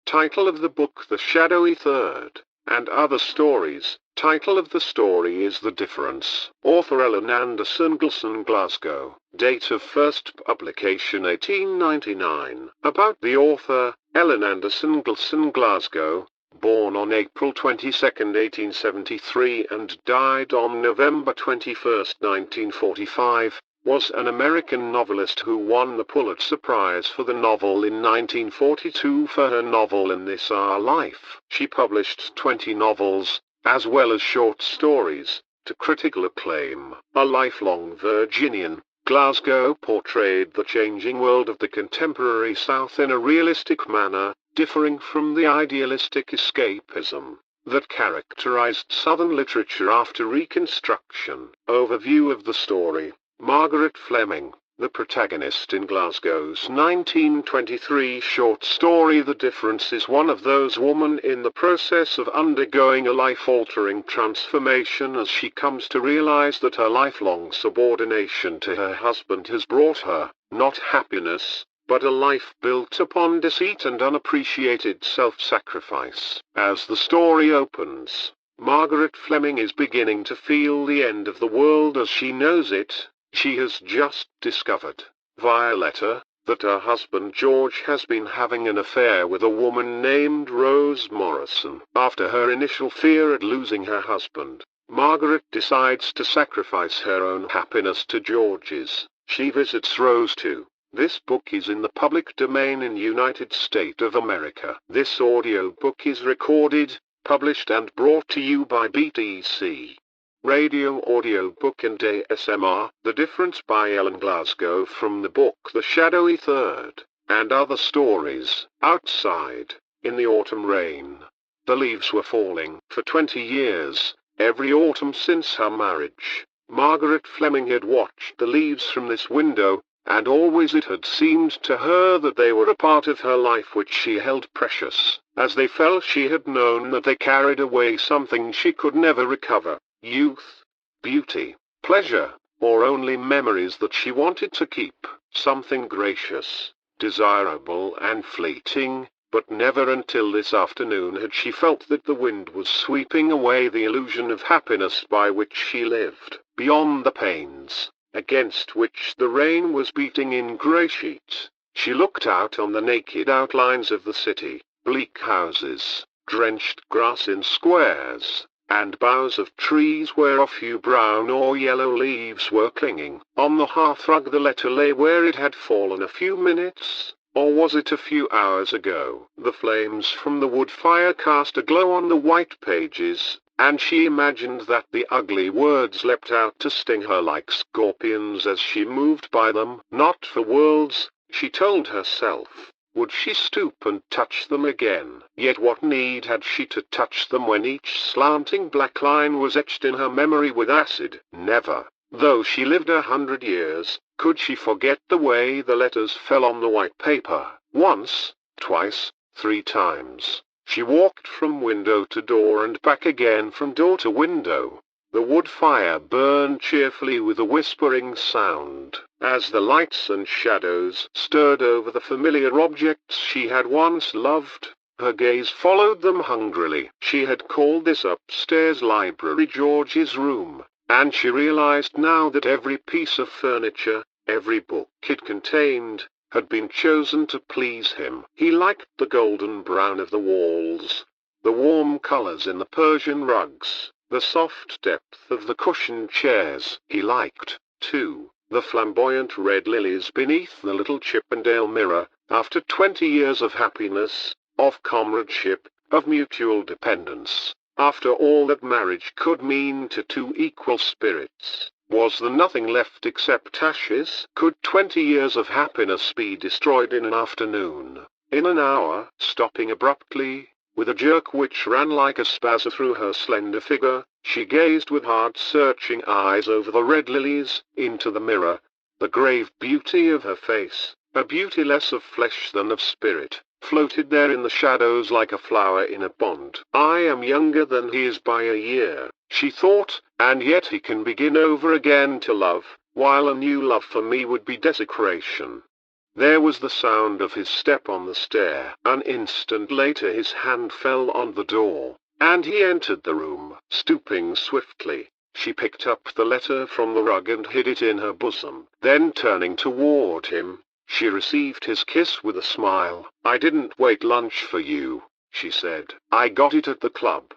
Title of the book The Shadowy Third, and Other Stories. Title of the story is The Difference. Author Ellen Anderson Gholson Glasgow. Date of first publication 1899. About the author, Ellen Anderson Gholson Glasgow, born on April 22, 1873 and died on November 21, 1945, was an American novelist who won the Pulitzer Prize for the novel in 1942 for her novel In This Our Life. She published 20 novels, as well as short stories, to critical acclaim. A lifelong Virginian, Glasgow portrayed the changing world of the contemporary South in a realistic manner, differing from the idealistic escapism that characterized Southern literature after Reconstruction. Overview of the story. Margaret Fleming, the protagonist in Glasgow's 1923 short story The Difference, is one of those women in the process of undergoing a life-altering transformation as she comes to realize that her lifelong subordination to her husband has brought her, not happiness, but a life built upon deceit and unappreciated self-sacrifice. As the story opens, Margaret Fleming is beginning to feel the end of the world as she knows it. She has just discovered, via letter, that her husband George has been having an affair with a woman named Rose Morrison. After her initial fear at losing her husband, Margaret decides to sacrifice her own happiness to George's. She visits Rose too. This book is in the public domain in United States of America. This audiobook is recorded, published and brought to you by BTC. Radio audiobook and ASMR. The Difference by Ellen Glasgow from the book The Shadowy Third, and Other Stories. Outside, in the autumn rain, the leaves were falling. For 20 years, every autumn since her marriage, Margaret Fleming had watched the leaves from this window, and always it had seemed to her that they were a part of her life which she held precious. As they fell, she had known that they carried away something she could never recover. Youth, beauty, pleasure, or only memories that she wanted to keep. Something gracious, desirable and fleeting, but never until this afternoon had she felt that the wind was sweeping away the illusion of happiness by which she lived. Beyond the panes, against which the rain was beating in grey sheets, she looked out on the naked outlines of the city, bleak houses, drenched grass in squares, and boughs of trees where a few brown or yellow leaves were clinging. On the hearthrug the letter lay where it had fallen a few minutes, or was it a few hours ago? The flames from the wood fire cast a glow on the white pages, and she imagined that the ugly words leapt out to sting her like scorpions as she moved by them. Not for worlds, she told herself, would she stoop and touch them again. Yet what need had she to touch them when each slanting black line was etched in her memory with acid? Never, though she lived 100 years, could she forget the way the letters fell on the white paper. Once, twice, 3 times, she walked from window to door and back again from door to window. The wood fire burned cheerfully with a whispering sound. As the lights and shadows stirred over the familiar objects she had once loved, her gaze followed them hungrily. She had called this upstairs library George's room, and she realized now that every piece of furniture, every book it contained, had been chosen to please him. He liked the golden brown of the walls, the warm colors in the Persian rugs, the soft depth of the cushioned chairs. He liked, too, the flamboyant red lilies beneath the little Chippendale mirror. After 20 years of happiness, of comradeship, of mutual dependence, after all that marriage could mean to 2 equal spirits, was there nothing left except ashes? Could 20 years of happiness be destroyed in an afternoon, in an hour? Stopping abruptly, with a jerk which ran like a spasm through her slender figure, she gazed with heart-searching eyes over the red lilies, into the mirror. The grave beauty of her face, a beauty less of flesh than of spirit, floated there in the shadows like a flower in a pond. I am younger than he is by a year, she thought, and yet he can begin over again to love, while a new love for me would be desecration. There was the sound of his step on the stair. An instant later his hand fell on the door, and he entered the room. Stooping swiftly, she picked up the letter from the rug and hid it in her bosom. Then turning toward him, she received his kiss with a smile. "I didn't wait lunch for you," she said. "I got it at the club."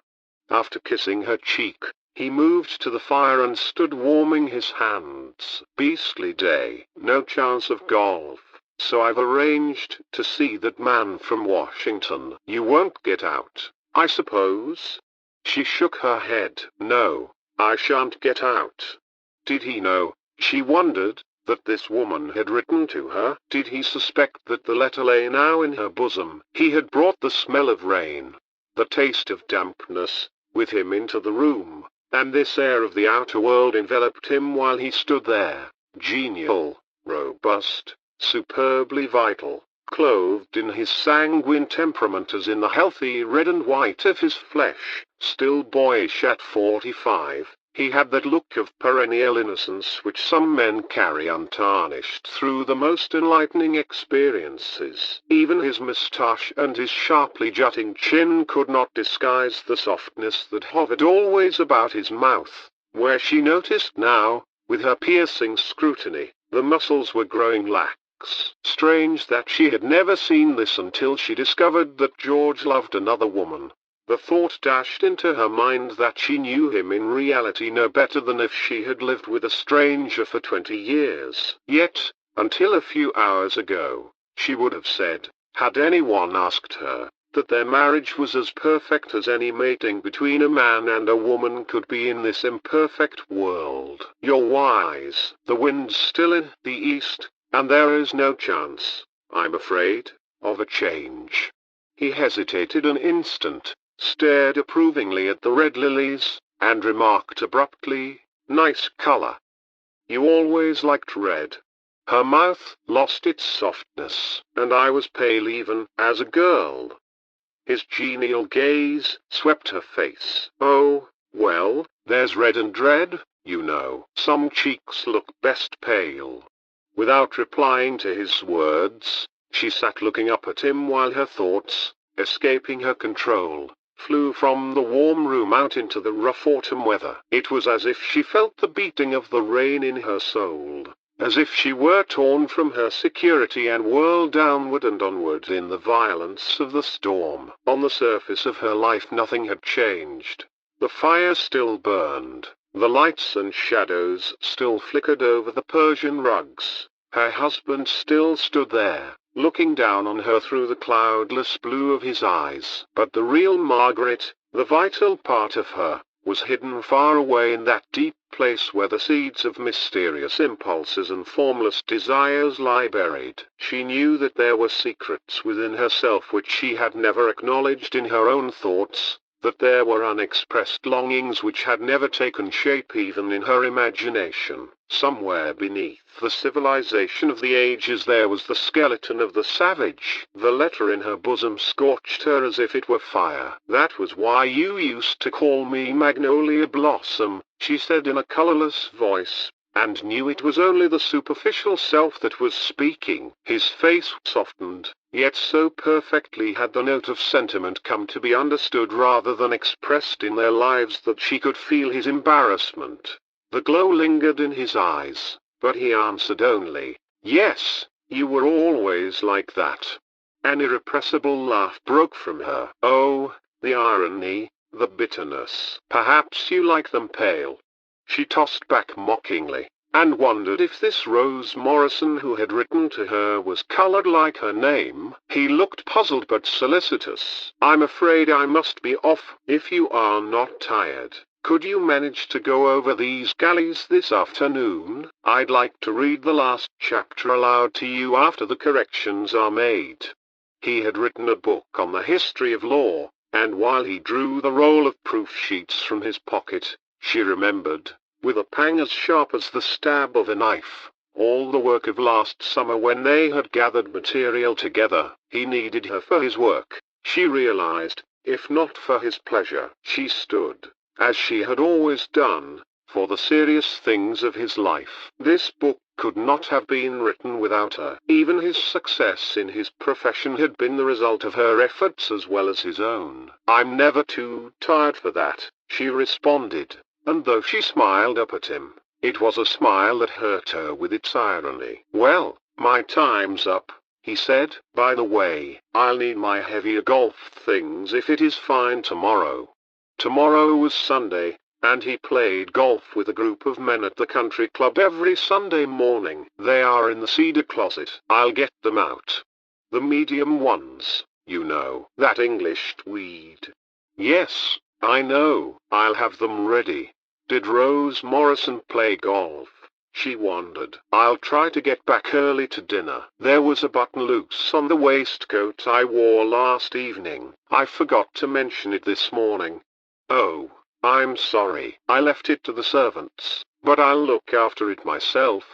After kissing her cheek, he moved to the fire and stood warming his hands. "Beastly day. No chance of golf. So I've arranged to see that man from Washington. You won't get out, I suppose?" She shook her head. "No, I shan't get out." Did he know, she wondered, that this woman had written to her? Did he suspect that the letter lay now in her bosom? He had brought the smell of rain, the taste of dampness, with him into the room, and this air of the outer world enveloped him while he stood there, genial, robust, superbly vital, clothed in his sanguine temperament as in the healthy red and white of his flesh. Still boyish at 45, he had that look of perennial innocence which some men carry untarnished through the most enlightening experiences. Even his moustache and his sharply jutting chin could not disguise the softness that hovered always about his mouth, where she noticed now, with her piercing scrutiny, the muscles were growing lax. Strange that she had never seen this until she discovered that George loved another woman. The thought dashed into her mind that she knew him in reality no better than if she had lived with a stranger for 20 years. Yet, until a few hours ago, she would have said, had anyone asked her, that their marriage was as perfect as any mating between a man and a woman could be in this imperfect world. "You're wise. The wind's still in the east, and there is no chance, I'm afraid, of a change." He hesitated an instant, stared approvingly at the red lilies, and remarked abruptly, "Nice color. You always liked red." Her mouth lost its softness, and I was pale even as a girl. His genial gaze swept her face. "Oh, well, there's red and red, you know. Some cheeks look best pale." Without replying to his words, she sat looking up at him while her thoughts, escaping her control, flew from the warm room out into the rough autumn weather. It was as if she felt the beating of the rain in her soul, as if she were torn from her security and whirled downward and onward in the violence of the storm. On the surface of her life nothing had changed. The fire still burned. The lights and shadows still flickered over the Persian rugs. Her husband still stood there, looking down on her through the cloudless blue of his eyes. But the real Margaret, the vital part of her, was hidden far away in that deep place where the seeds of mysterious impulses and formless desires lie buried. She knew that there were secrets within herself which she had never acknowledged in her own thoughts, that there were unexpressed longings which had never taken shape even in her imagination. Somewhere beneath the civilization of the ages there was the skeleton of the savage. The letter in her bosom scorched her as if it were fire. "That was why you used to call me Magnolia Blossom," she said in a colorless voice, and knew it was only the superficial self that was speaking. His face softened, yet so perfectly had the note of sentiment come to be understood rather than expressed in their lives that she could feel his embarrassment. The glow lingered in his eyes, but he answered only, "Yes, you were always like that." An irrepressible laugh broke from her. "Oh, the irony, the bitterness. Perhaps you like them pale." She tossed back mockingly, and wondered if this Rose Morrison who had written to her was colored like her name. He looked puzzled but solicitous. "I'm afraid I must be off. If you are not tired, could you manage to go over these galleys this afternoon? I'd like to read the last chapter aloud to you after the corrections are made." He had written a book on the history of law, and while he drew the roll of proof sheets from his pocket, she remembered, with a pang as sharp as the stab of a knife, all the work of last summer when they had gathered material together. He needed her for his work, she realized, if not for his pleasure. She stood, as she had always done, for the serious things of his life. This book could not have been written without her. Even his success in his profession had been the result of her efforts as well as his own. "I'm never too tired for that," she responded, and though she smiled up at him, it was a smile that hurt her with its irony. "Well, my time's up," he said. "By the way, I'll need my heavier golf things if it is fine tomorrow." Tomorrow was Sunday, and he played golf with a group of men at the country club every Sunday morning. "They are in the cedar closet. I'll get them out. The medium ones, you know, that English tweed." "Yes, I know. I'll have them ready." Did Rose Morrison play golf? She wondered. "I'll try to get back early to dinner. There was a button loose on the waistcoat I wore last evening. I forgot to mention it this morning." "Oh, I'm sorry. I left it to the servants, but I'll look after it myself."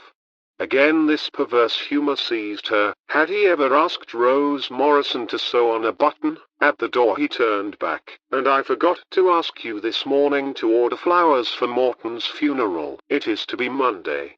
Again this perverse humor seized her. Had he ever asked Rose Morrison to sew on a button? At the door he turned back. "And I forgot to ask you this morning to order flowers for Morton's funeral. It is to be Monday."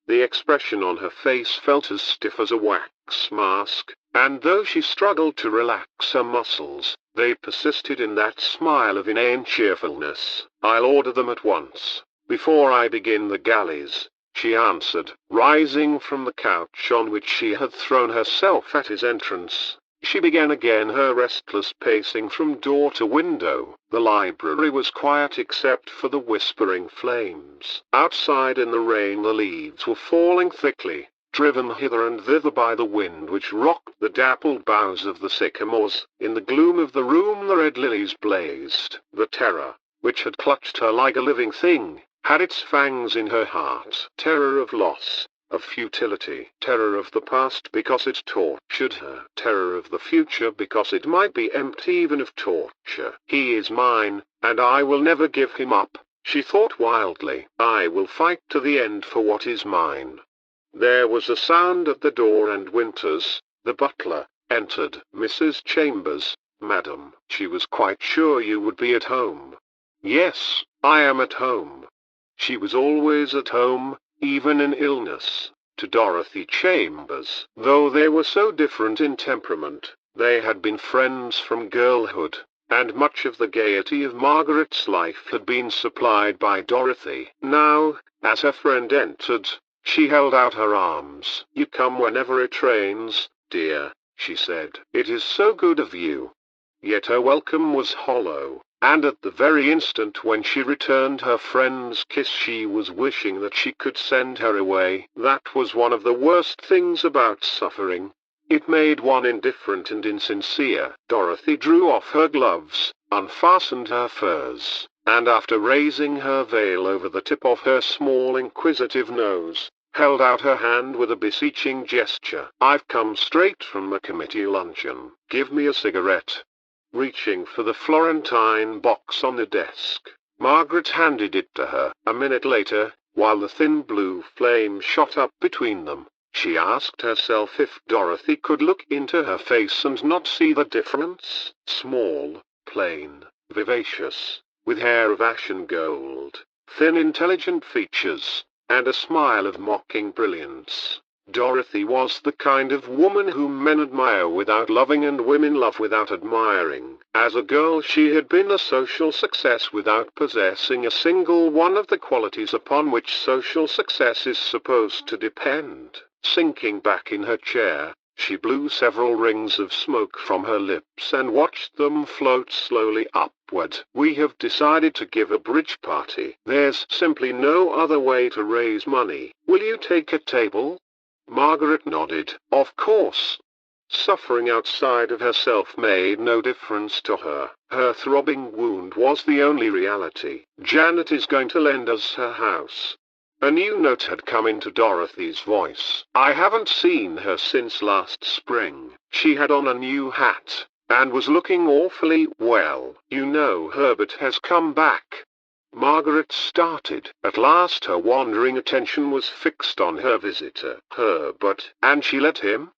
The expression on her face felt as stiff as a wax mask, and though she struggled to relax her muscles, they persisted in that smile of inane cheerfulness. "I'll order them at once, before I begin the galleys," she answered, rising from the couch on which she had thrown herself at his entrance. She began again her restless pacing from door to window. The library was quiet except for the whispering flames. Outside in the rain the leaves were falling thickly, driven hither and thither by the wind which rocked the dappled boughs of the sycamores. In the gloom of the room the red lilies blazed. The terror, which had clutched her like a living thing, had its fangs in her heart. Terror of loss, of futility, terror of the past because it tortured her, terror of the future because it might be empty even of torture. "He is mine, and I will never give him up," she thought wildly. "I will fight to the end for what is mine." There was a sound at the door and Winters, the butler, entered. "Mrs. Chambers, madam, she was quite sure you would be at home." "Yes, I am at home." She was always at home, even in illness. To Dorothy Chambers, though they were so different in temperament, they had been friends from girlhood, and much of the gaiety of Margaret's life had been supplied by Dorothy. Now, as her friend entered, she held out her arms. "You come whenever it rains, dear," she said. "It is so good of you." Yet her welcome was hollow, and at the very instant when she returned her friend's kiss she was wishing that she could send her away. That was one of the worst things about suffering. It made one indifferent and insincere. Dorothy drew off her gloves, unfastened her furs, and after raising her veil over the tip of her small inquisitive nose, held out her hand with a beseeching gesture. "I've come straight from the committee luncheon. Give me a cigarette." Reaching for the Florentine box on the desk, Margaret handed it to her. A minute later, while the thin blue flame shot up between them, she asked herself if Dorothy could look into her face and not see the difference. Small, plain, vivacious, with hair of ashen gold, thin intelligent features, and a smile of mocking brilliance. Dorothy was the kind of woman whom men admire without loving and women love without admiring. As a girl she had been a social success without possessing a single one of the qualities upon which social success is supposed to depend. Sinking back in her chair, she blew several rings of smoke from her lips and watched them float slowly upward. "We have decided to give a bridge party. There's simply no other way to raise money. Will you take a table?" Margaret nodded. Of course. Suffering outside of herself made no difference to her. Her throbbing wound was the only reality. "Janet is going to lend us her house." A new note had come into Dorothy's voice. "I haven't seen her since last spring. She had on a new hat, and was looking awfully well. You know Herbert has come back." Margaret started. At last her wandering attention was fixed on her visitor. "Herbert, and she let him?"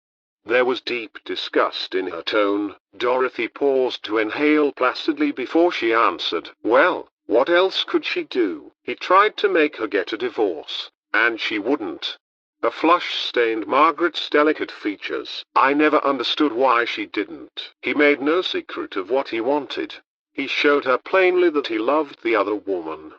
There was deep disgust in her tone. Dorothy paused to inhale placidly before she answered. "Well, what else could she do? He tried to make her get a divorce, and she wouldn't. A flush stained Margaret's delicate features. I never understood why she didn't. He made no secret of what he wanted. He showed her plainly that he loved the other woman.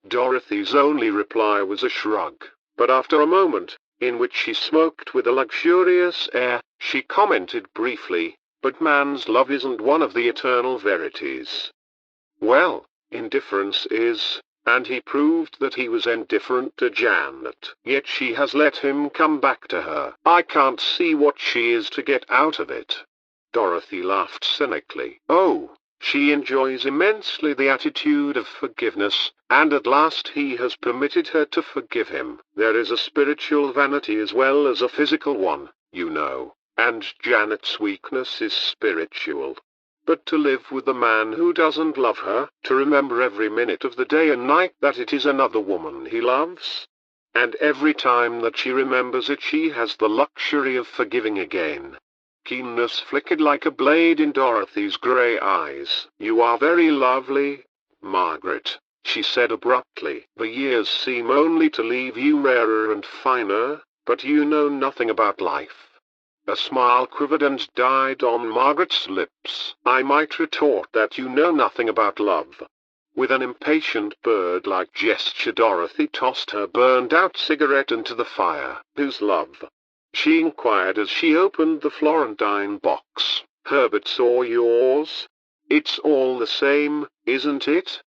Dorothy's only reply was a shrug, but after a moment, in which she smoked with a luxurious air, she commented briefly, "But man's love isn't one of the eternal verities." Well, indifference is, and he proved that he was indifferent to Janet. Yet she has let him come back to her. I can't see what she is to get out of it. Dorothy laughed cynically. Oh, she enjoys immensely the attitude of forgiveness, and at last he has permitted her to forgive him. There is a spiritual vanity as well as a physical one, you know, and Janet's weakness is spiritual. But to live with a man who doesn't love her, to remember every minute of the day and night that it is another woman he loves, and every time that she remembers it she has the luxury of forgiving again. Keenness flickered like a blade in Dorothy's grey eyes. "You are very lovely, Margaret," she said abruptly. "The years seem only to leave you rarer and finer, but you know nothing about life." A smile quivered and died on Margaret's lips. "I might retort that you know nothing about love." With an impatient bird-like gesture Dorothy tossed her burned-out cigarette into the fire. "Whose love?" she inquired as she opened the Florentine box. "Herbert's or yours? It's all the same, isn't it?"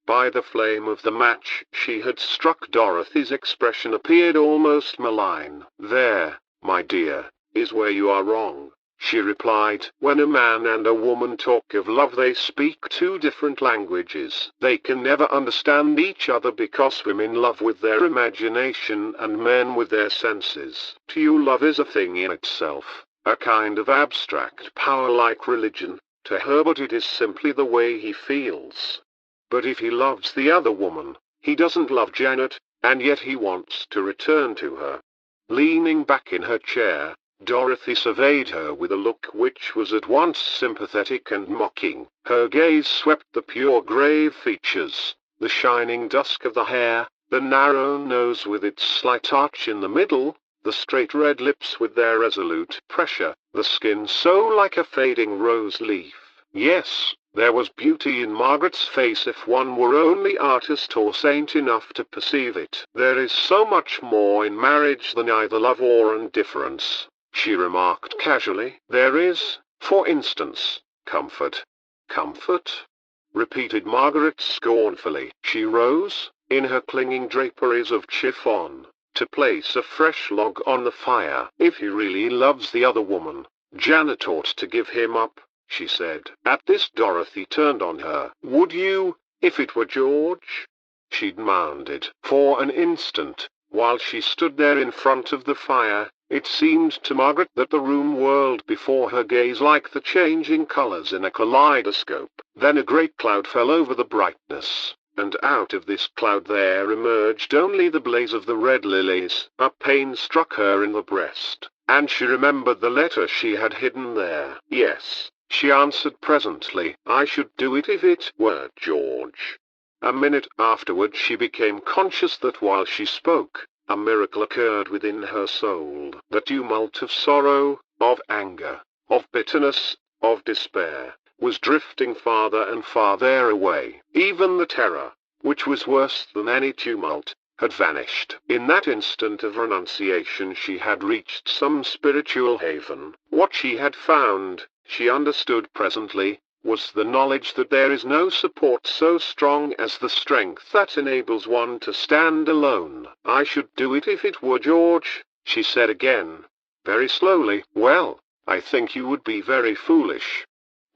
By the flame of the match she had struck Dorothy's expression appeared almost malign. "There, my dear, is where you are wrong," she replied. "When a man and a woman talk of love they speak two different languages. They can never understand each other because women love with their imagination and men with their senses. To you love is a thing in itself, a kind of abstract power like religion. To Herbert it is simply the way he feels. But if he loves the other woman, he doesn't love Janet, and yet he wants to return to her." Leaning back in her chair, Dorothy surveyed her with a look which was at once sympathetic and mocking. Her gaze swept the pure grave features, the shining dusk of the hair, the narrow nose with its slight arch in the middle, the straight red lips with their resolute pressure, the skin so like a fading rose leaf. Yes, there was beauty in Margaret's face if one were only artist or saint enough to perceive it. "There is so much more in marriage than either love or indifference," she remarked casually. "There is, for instance, comfort." "Comfort?" repeated Margaret scornfully. She rose, in her clinging draperies of chiffon, to place a fresh log on the fire. "If he really loves the other woman, Janet ought to give him up," she said. At this Dorothy turned on her. "Would you, if it were George?" she demanded. For an instant, while she stood there in front of the fire, it seemed to Margaret that the room whirled before her gaze like the changing colors in a kaleidoscope. Then a great cloud fell over the brightness, and out of this cloud there emerged only the blaze of the red lilies. A pain struck her in the breast, and she remembered the letter she had hidden there. "Yes," she answered presently, "I should do it if it were George." A minute afterward she became conscious that while she spoke, a miracle occurred within her soul. The tumult of sorrow, of anger, of bitterness, of despair, was drifting farther and farther away. Even the terror, which was worse than any tumult, had vanished. In that instant of renunciation she had reached some spiritual haven. What she had found, she understood presently, was the knowledge that there is no support so strong as the strength that enables one to stand alone. "I should do it if it were George," she said again, very slowly. "Well, I think you would be very foolish."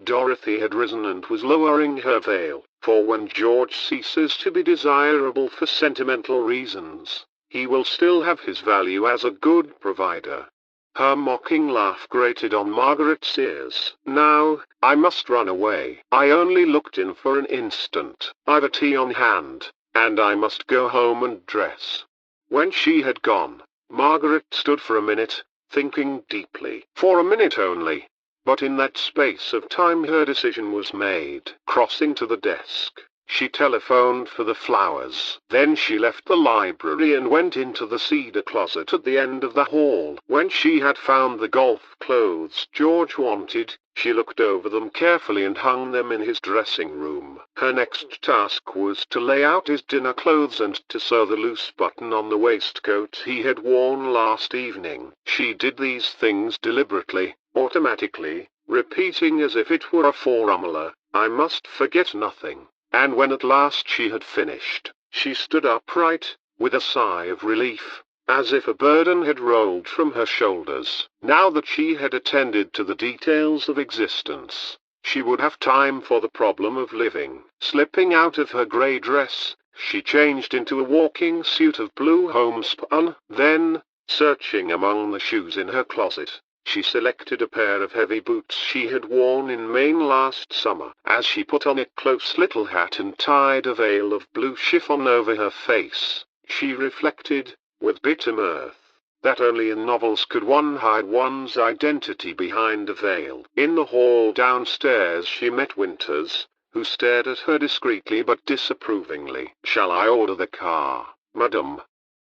Dorothy had risen and was lowering her veil. "For when George ceases to be desirable for sentimental reasons, he will still have his value as a good provider." Her mocking laugh grated on Margaret's ears. "Now, I must run away. I only looked in for an instant. I've a tea on hand, and I must go home and dress." When she had gone, Margaret stood for a minute, thinking deeply. For a minute only. But in that space of time her decision was made. Crossing to the desk, She telephoned for the flowers. Then she left the library and went into the cedar closet at the end of the hall. When she had found the golf clothes George wanted, she looked over them carefully and hung them in his dressing room. Her next task was to lay out his dinner clothes and to sew the loose button on the waistcoat he had worn last evening. She did these things deliberately, automatically, repeating as if it were a formula, "I must forget nothing." And when at last she had finished, she stood upright, with a sigh of relief, as if a burden had rolled from her shoulders. Now that she had attended to the details of existence, she would have time for the problem of living. Slipping out of her grey dress, she changed into a walking suit of blue homespun. Then, searching among the shoes in her closet, she selected a pair of heavy boots she had worn in Maine last summer. As she put on a close little hat and tied a veil of blue chiffon over her face, she reflected, with bitter mirth, that only in novels could one hide one's identity behind a veil. In the hall downstairs she met Winters, who stared at her discreetly but disapprovingly. "Shall I order the car, madam?"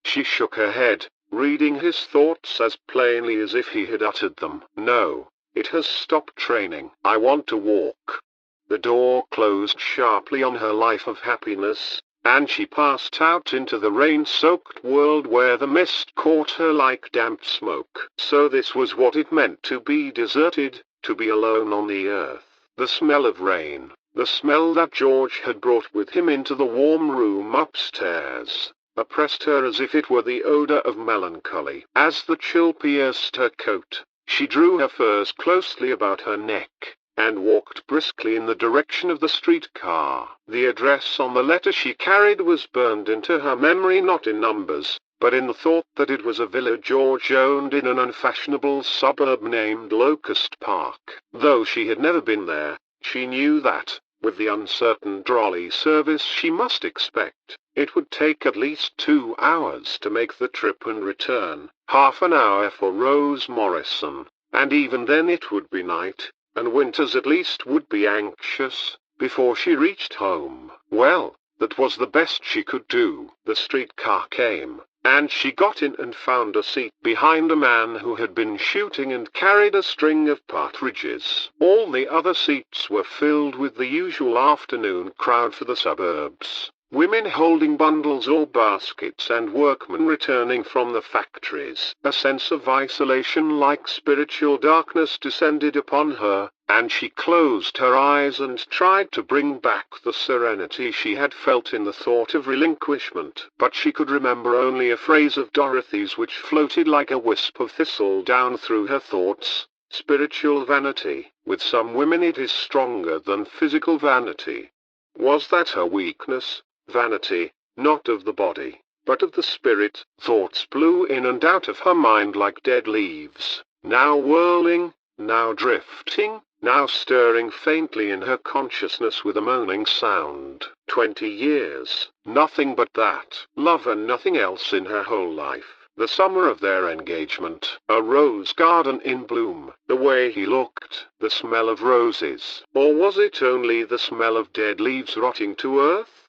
She shook her head, reading his thoughts as plainly as if he had uttered them. "No, it has stopped training. I want to walk." The door closed sharply on her life of happiness, and she passed out into the rain-soaked world where the mist caught her like damp smoke. So this was what it meant to be deserted, to be alone on the earth. The smell of rain, the smell that George had brought with him into the warm room upstairs, oppressed her as if it were the odor of melancholy. As the chill pierced her coat, she drew her furs closely about her neck, and walked briskly in the direction of the streetcar. The address on the letter she carried was burned into her memory not in numbers, but in the thought that it was a villa George owned in an unfashionable suburb named Locust Park. Though she had never been there, she knew that, with the uncertain trolley service she must expect, it would take at least 2 hours to make the trip and return, half an hour for Rose Morrison, and even then it would be night, and Winters at least would be anxious, before she reached home. Well, that was the best she could do. The streetcar came, and she got in and found a seat behind a man who had been shooting and carried a string of partridges. All the other seats were filled with the usual afternoon crowd for the suburbs. Women holding bundles or baskets and workmen returning from the factories. A sense of isolation like spiritual darkness descended upon her, and she closed her eyes and tried to bring back the serenity she had felt in the thought of relinquishment. But she could remember only a phrase of Dorothy's which floated like a wisp of thistle down through her thoughts: spiritual vanity. With some women it is stronger than physical vanity. Was that her weakness? Vanity, not of the body, but of the spirit. Thoughts blew in and out of her mind like dead leaves, now whirling, now drifting, now stirring faintly in her consciousness with a moaning sound. 20 years, nothing but that. Love and nothing else in her whole life. The summer of their engagement, a rose garden in bloom, the way he looked, the smell of roses, or was it only the smell of dead leaves rotting to earth?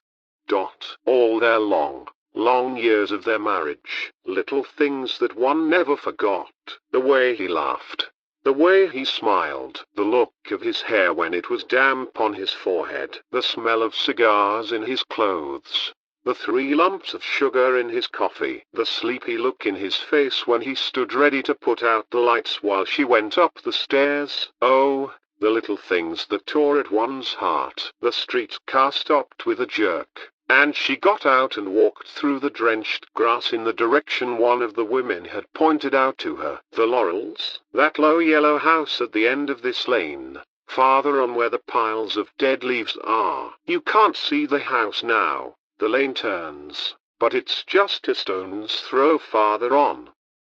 All their long years of their marriage, little things that one never forgot. The way he laughed, the way he smiled, the look of his hair when it was damp on his forehead, the smell of cigars in his clothes, the 3 lumps of sugar in his coffee, the sleepy look in his face when he stood ready to put out the lights while she went up the stairs. Oh, the little things that tore at one's heart. The streetcar stopped with a jerk, and she got out and walked through the drenched grass in the direction one of the women had pointed out to her. The Laurels, that low yellow house at the end of this lane, farther on where the piles of dead leaves are. You can't see the house now, the lane turns, but it's just a stone's throw farther on.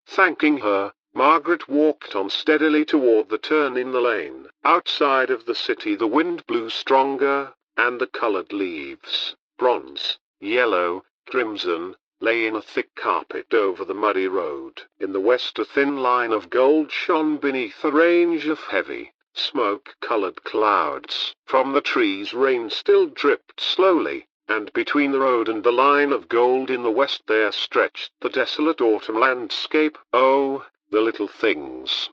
Thanking her, Margaret walked on steadily toward the turn in the lane. Outside of the city the wind blew stronger, and the colored leaves, bronze, yellow, crimson, lay in a thick carpet over the muddy road. In the west a thin line of gold shone beneath a range of heavy, smoke-colored clouds. From the trees rain still dripped slowly, and between the road and the line of gold in the west there stretched the desolate autumn landscape. Oh, the little things!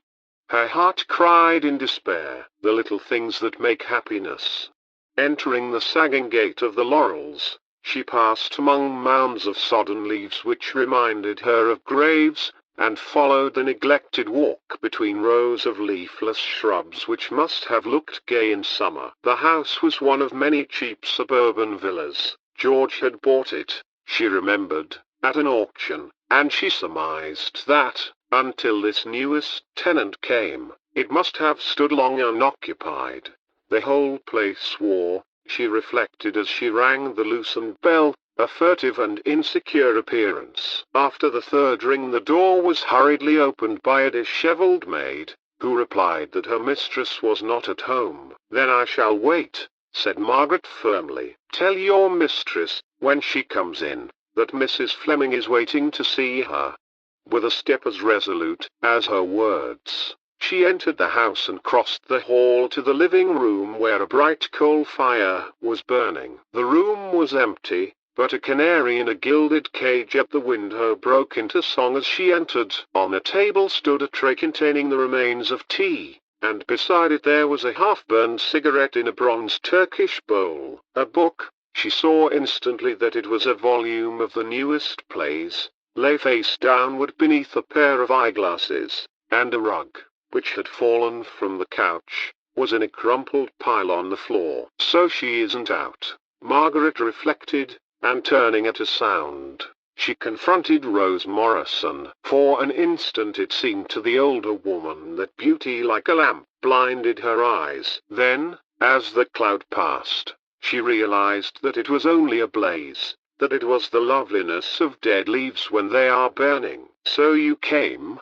Her heart cried in despair, the little things that make happiness. Entering the sagging gate of the laurels, she passed among mounds of sodden leaves which reminded her of graves, and followed the neglected walk between rows of leafless shrubs which must have looked gay in summer. The house was one of many cheap suburban villas. George had bought it, she remembered, at an auction, and she surmised that, until this newest tenant came, it must have stood long unoccupied. The whole place wore, she reflected as she rang the loosened bell, a furtive and insecure appearance. After the third ring the door was hurriedly opened by a dishevelled maid, who replied that her mistress was not at home. "Then I shall wait," said Margaret firmly. "Tell your mistress, when she comes in, that Mrs. Fleming is waiting to see her." With a step as resolute as her words, she entered the house and crossed the hall to the living room where a bright coal fire was burning. The room was empty, but a canary in a gilded cage at the window broke into song as she entered. On a table stood a tray containing the remains of tea, and beside it there was a half-burned cigarette in a bronze Turkish bowl. A book, she saw instantly that it was a volume of the newest plays, lay face downward beneath a pair of eyeglasses, and a rug, which had fallen from the couch, was in a crumpled pile on the floor. "So she isn't out," Margaret reflected, and turning at a sound, she confronted Rose Morrison. For an instant it seemed to the older woman that beauty like a lamp blinded her eyes. Then, as the cloud passed, she realized that it was only a blaze, that it was the loveliness of dead leaves when they are burning. "So you came?"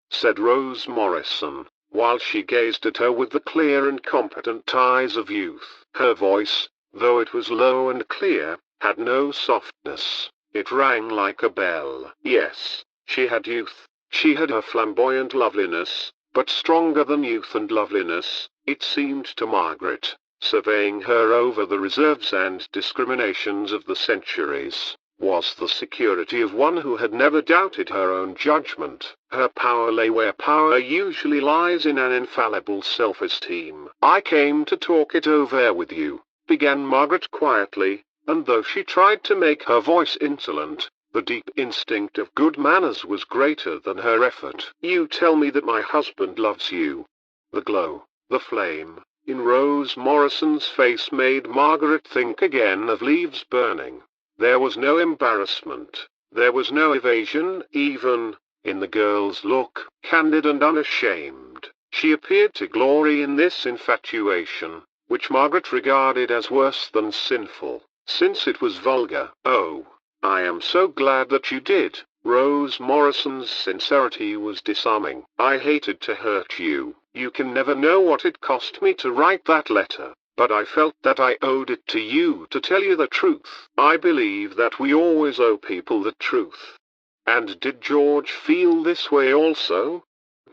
said Rose Morrison, while she gazed at her with the clear and competent eyes of youth. Her voice, though it was low and clear, had no softness. It rang like a bell. Yes, she had youth. She had her flamboyant loveliness, but stronger than youth and loveliness, it seemed to Margaret, surveying her over the reserves and discriminations of the centuries, was the security of one who had never doubted her own judgment. Her power lay where power usually lies, in an infallible self-esteem. "I came to talk it over with you," began Margaret quietly, and though she tried to make her voice insolent, the deep instinct of good manners was greater than her effort. "You tell me that my husband loves you." The glow, the flame, in Rose Morrison's face made Margaret think again of leaves burning. There was no embarrassment, there was no evasion even, in the girl's look, candid and unashamed. She appeared to glory in this infatuation, which Margaret regarded as worse than sinful, since it was vulgar. "Oh, I am so glad that you did." Rose Morrison's sincerity was disarming. "I hated to hurt you. You can never know what it cost me to write that letter, but I felt that I owed it to you to tell you the truth. I believe that we always owe people the truth." "And did George feel this way also?"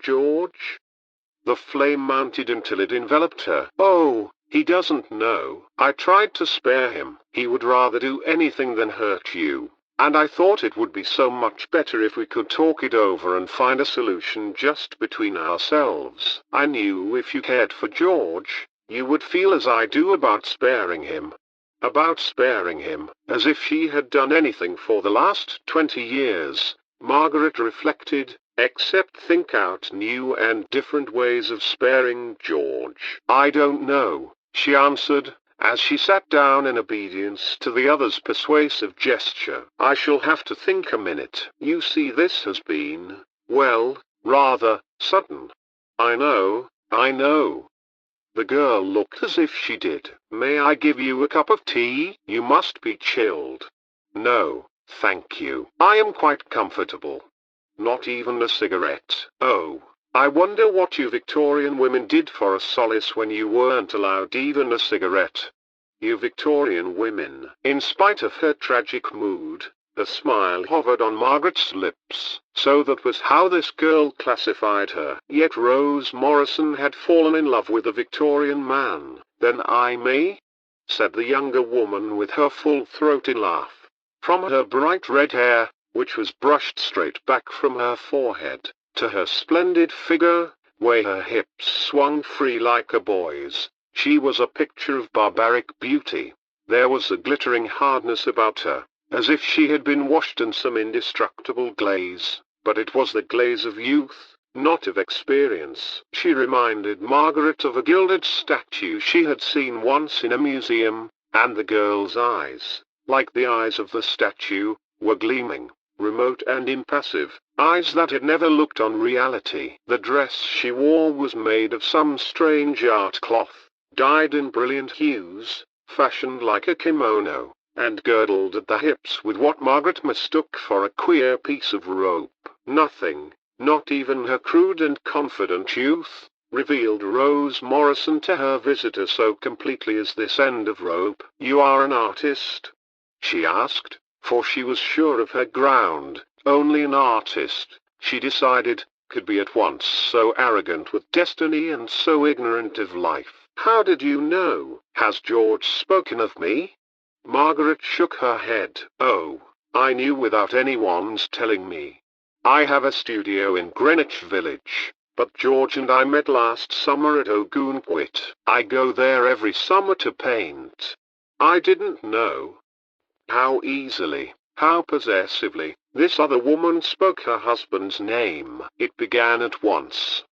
"George?" The flame mounted until it enveloped her. "Oh, he doesn't know. I tried to spare him. He would rather do anything than hurt you. And I thought it would be so much better if we could talk it over and find a solution just between ourselves. I knew if you cared for George, you would feel as I do about sparing him." About sparing him, as if she had done anything for the last 20 years, Margaret reflected, except think out new and different ways of sparing George. "I don't know," she answered, as she sat down in obedience to the other's persuasive gesture. "I shall have to think a minute. You see, this has been, well, rather sudden." I know." The girl looked as if she did. "May I give you a cup of tea? You must be chilled." "No, thank you. I am quite comfortable." "Not even a cigarette?" "Oh, I wonder what you Victorian women did for a solace when you weren't allowed even a cigarette." "You Victorian women." In spite of her tragic mood, A smile hovered on Margaret's lips. So that was how this girl classified her. Yet Rose Morrison had fallen in love with a Victorian man. Then I may? Said the younger woman with her full-throated laugh. From her bright red hair, which was brushed straight back from her forehead, to her splendid figure, where her hips swung free like a boy's, she was a picture of barbaric beauty. There was a glittering hardness about her, as if she had been washed in some indestructible glaze, but it was the glaze of youth, not of experience. She reminded Margaret of a gilded statue she had seen once in a museum, and the girl's eyes, like the eyes of the statue, were gleaming, remote and impassive, eyes that had never looked on reality. The dress she wore was made of some strange art cloth, dyed in brilliant hues, fashioned like a kimono, and girdled at the hips with what Margaret mistook for a queer piece of rope. Nothing, not even her crude and confident youth, revealed Rose Morrison to her visitor so completely as this end of rope. "You are an artist?" she asked, for she was sure of her ground. Only an artist, she decided, could be at once so arrogant with destiny and so ignorant of life. "How did you know? Has George spoken of me?" Margaret shook her head. "Oh, I knew without anyone's telling me. I have a studio in Greenwich Village, but George and I met last summer at Ogunquit. I go there every summer to paint." "I didn't know." How easily, how possessively, this other woman spoke her husband's name. It began at once.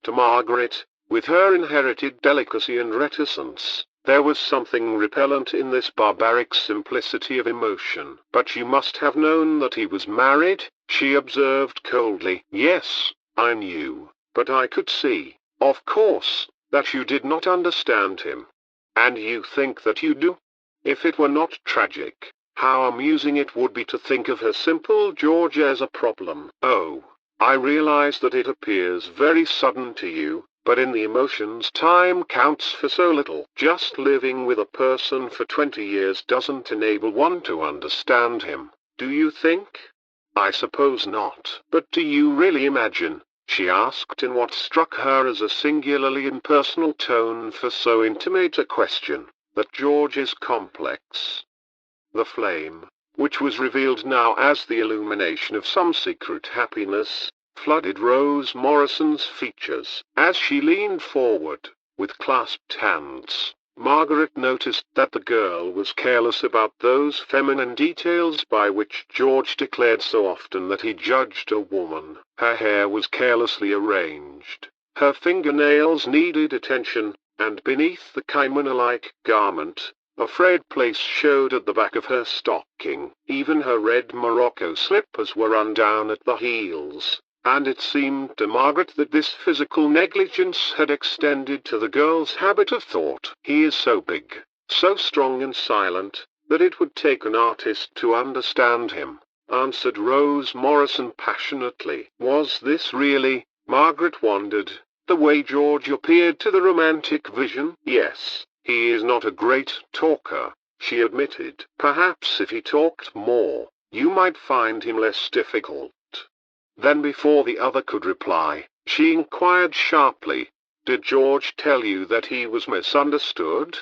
To Margaret, with her inherited delicacy and reticence, there was something repellent in this barbaric simplicity of emotion. "But you must have known that he was married," she observed coldly. "Yes, I knew, but I could see, of course, that you did not understand him. And you think that you do? If it were not tragic, how amusing it would be to think of her simple George as a problem. Oh, I realize that it appears very sudden to you, but in the emotions time counts for so little. Just living with a person for 20 years doesn't enable one to understand him, do you think?" "I suppose not. But do you really imagine," she asked in what struck her as a singularly impersonal tone for so intimate a question, "that George is complex?" The flame, which was revealed now as the illumination of some secret happiness, flooded Rose Morrison's features. As she leaned forward, with clasped hands, Margaret noticed that the girl was careless about those feminine details by which George declared so often that he judged a woman. Her hair was carelessly arranged. Her fingernails needed attention, and beneath the kimono-like garment, a frayed place showed at the back of her stocking. Even her red morocco slippers were undone at the heels, and it seemed to Margaret that this physical negligence had extended to the girl's habit of thought. "He is so big, so strong and silent, that it would take an artist to understand him," answered Rose Morrison passionately. Was this really, Margaret wondered, the way George appeared to the romantic vision? "Yes, he is not a great talker," she admitted. "Perhaps if he talked more, you might find him less difficult." Then before the other could reply, she inquired sharply, "Did George tell you that he was misunderstood?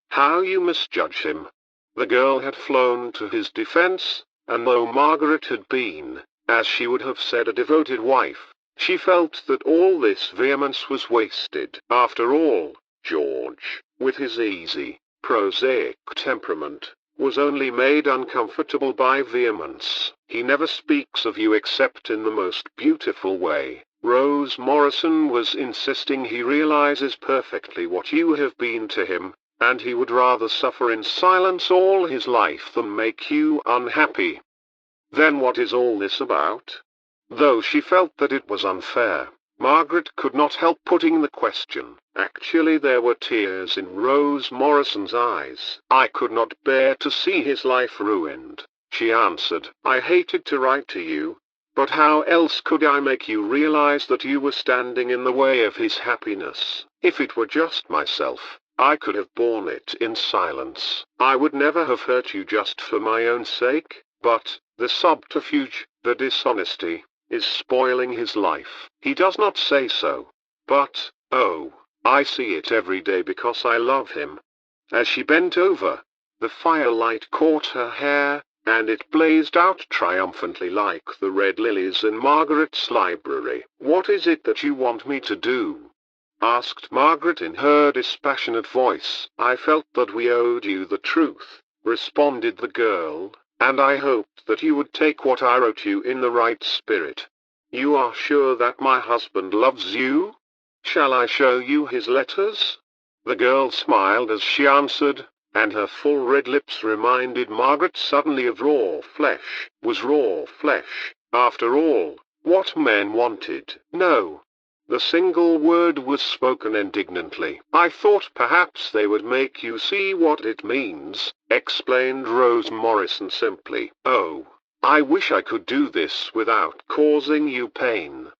How you misjudge him." The girl had flown to his defense, and though Margaret had been, as she would have said, a devoted wife, she felt that all this vehemence was wasted. After all, George, with his easy, prosaic temperament, was only made uncomfortable by vehemence. "He never speaks of you except in the most beautiful way." Rose Morrison was insisting. "He realizes perfectly what you have been to him, and he would rather suffer in silence all his life than make you unhappy." Then what is all this about? Though she felt that it was unfair, Margaret could not help putting the question. Actually there were tears in Rose Morrison's eyes. "I could not bear to see his life ruined," she answered. "I hated to write to you, but how else could I make you realize that you were standing in the way of his happiness? If it were just myself, I could have borne it in silence. I would never have hurt you just for my own sake, but The subterfuge, the dishonesty, is spoiling his life. He does not say so. But, oh, I see it every day because I love him. As she bent over, the firelight caught her hair, and it blazed out triumphantly like the red lilies in Margaret's library. "What is it that you want me to do?" asked Margaret in her dispassionate voice. "I felt that we owed you the truth," responded the girl, "and I hoped that you would take what I wrote you in the right spirit. You are sure that my husband loves you? Shall I show you his letters?" The girl smiled as she answered, and her full red lips reminded Margaret suddenly of raw flesh. Was raw flesh, after all, what men wanted? No. The single word was spoken indignantly. "I thought perhaps they would make you see what it means," explained Rose Morrison simply. "Oh, I wish I could do this without causing you pain.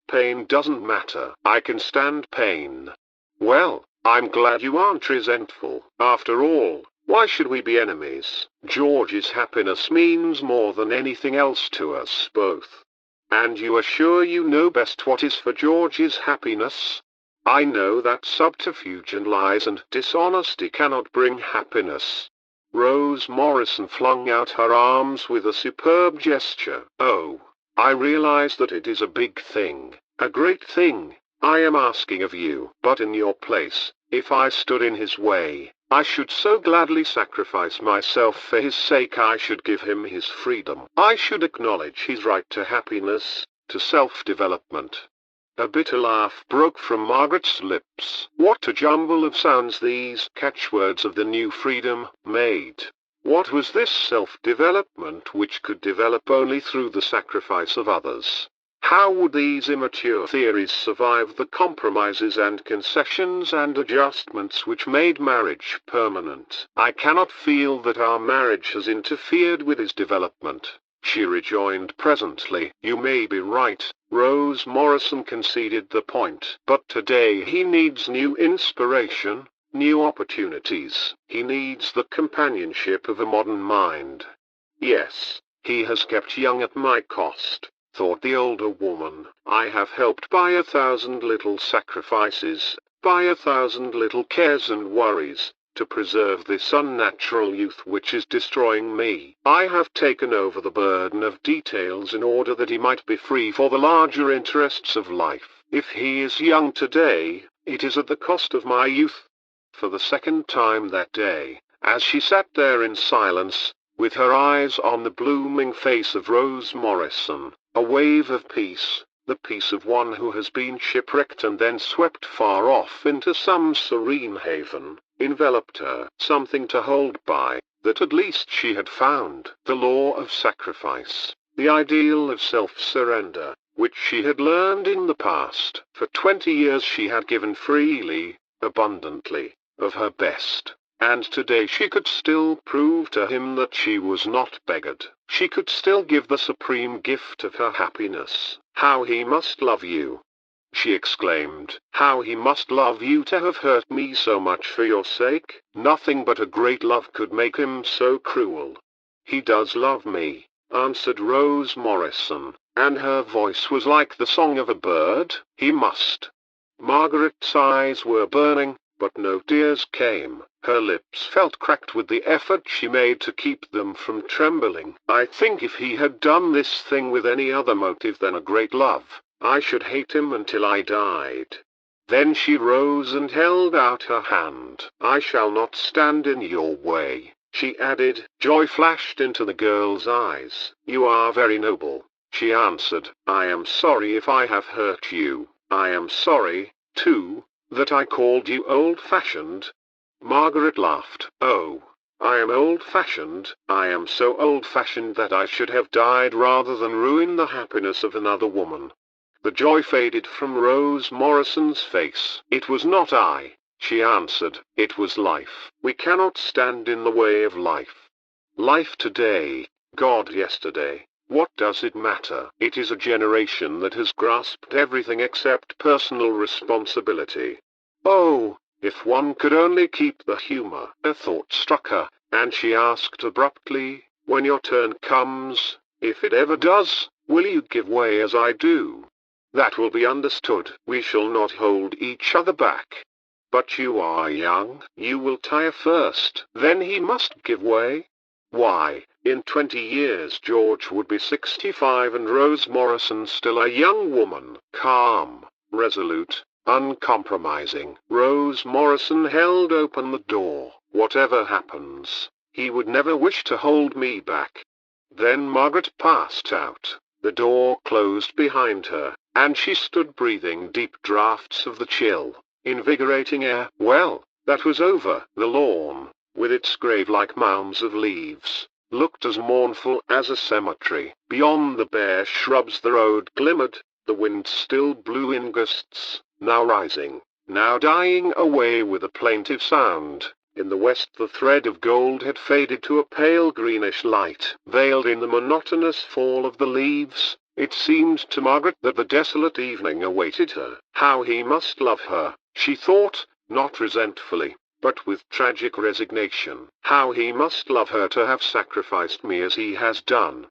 Pain doesn't matter. I can stand pain." "Well, I'm glad you aren't resentful. After all, why should we be enemies? George's happiness means more than anything else to us both. And you are sure you know best what is for George's happiness?" "I know that subterfuge and lies and dishonesty cannot bring happiness." Rose Morrison flung out her arms with a superb gesture. "Oh, I realize that it is a big thing, a great thing, I am asking of you. But in your place, if I stood in his way, I should so gladly sacrifice myself for his sake. I should give him his freedom. I should acknowledge his right to happiness, to self-development." A bitter laugh broke from Margaret's lips. What a jumble of sounds these catchwords of the new freedom made. What was this self-development which could develop only through the sacrifice of others? How would these immature theories survive the compromises and concessions and adjustments which made marriage permanent? "I cannot feel that our marriage has interfered with his development," she rejoined presently. "You may be right," Rose Morrison conceded the point. "But today he needs new inspiration, new opportunities. He needs the companionship of a modern mind." "Yes, he has kept young at my cost," thought the older woman. "I have helped by 1,000 little sacrifices, by 1,000 little cares and worries, to preserve this unnatural youth which is destroying me. I have taken over the burden of details in order that he might be free for the larger interests of life. If he is young today, it is at the cost of my youth." For the second time that day, as she sat there in silence, with her eyes on the blooming face of Rose Morrison, a wave of peace, the peace of one who has been shipwrecked and then swept far off into some serene haven, enveloped her. Something to hold by, that at least she had found. The law of sacrifice, the ideal of self-surrender, which she had learned in the past. For 20 years she had given freely, abundantly, of her best. And today she could still prove to him that she was not beggared. She could still give the supreme gift of her happiness. "How he must love you!" she exclaimed. "How he must love you to have hurt me so much for your sake! Nothing but a great love could make him so cruel." "He does love me," answered Rose Morrison, and her voice was like the song of a bird. "He must." Margaret's eyes were burning, but no tears came. Her lips felt cracked with the effort she made to keep them from trembling. "I think if he had done this thing with any other motive than a great love, I should hate him until I died." Then she rose and held out her hand. "I shall not stand in your way," she added. Joy flashed into the girl's eyes. "You are very noble," she answered. "I am sorry if I have hurt you. I am sorry, too, that I called you old-fashioned." Margaret laughed. "Oh, I am old-fashioned. I am so old-fashioned that I should have died rather than ruin the happiness of another woman." The joy faded from Rose Morrison's face. "It was not I," she answered. "It was life. We cannot stand in the way of life. Life today, God yesterday. What does it matter? It is a generation that has grasped everything except personal responsibility. Oh, if one could only keep the humor." A thought struck her, and she asked abruptly, "When your turn comes, If it ever does, will you give way as I do? That will be understood. We shall not hold each other back. But you are young, you will tire first, then he must give way. Why, in 20 years George would be 65 and Rose Morrison still a young woman, calm, resolute, uncompromising. Rose Morrison held open the door. Whatever happens, he would never wish to hold me back. Then Margaret passed out. The door closed behind her, and she stood breathing deep draughts of the chill, invigorating air. Well, that was over. The lawn, with its grave-like mounds of leaves, looked as mournful as a cemetery. Beyond the bare shrubs the road glimmered. The wind still blew in gusts, now rising, now dying away with a plaintive sound. In the west the thread of gold had faded to a pale greenish light, veiled in the monotonous fall of the leaves. It seemed to Margaret that the desolate evening awaited her. How he must love her, she thought, not resentfully, but with tragic resignation. How he must love her to have sacrificed me as he has done.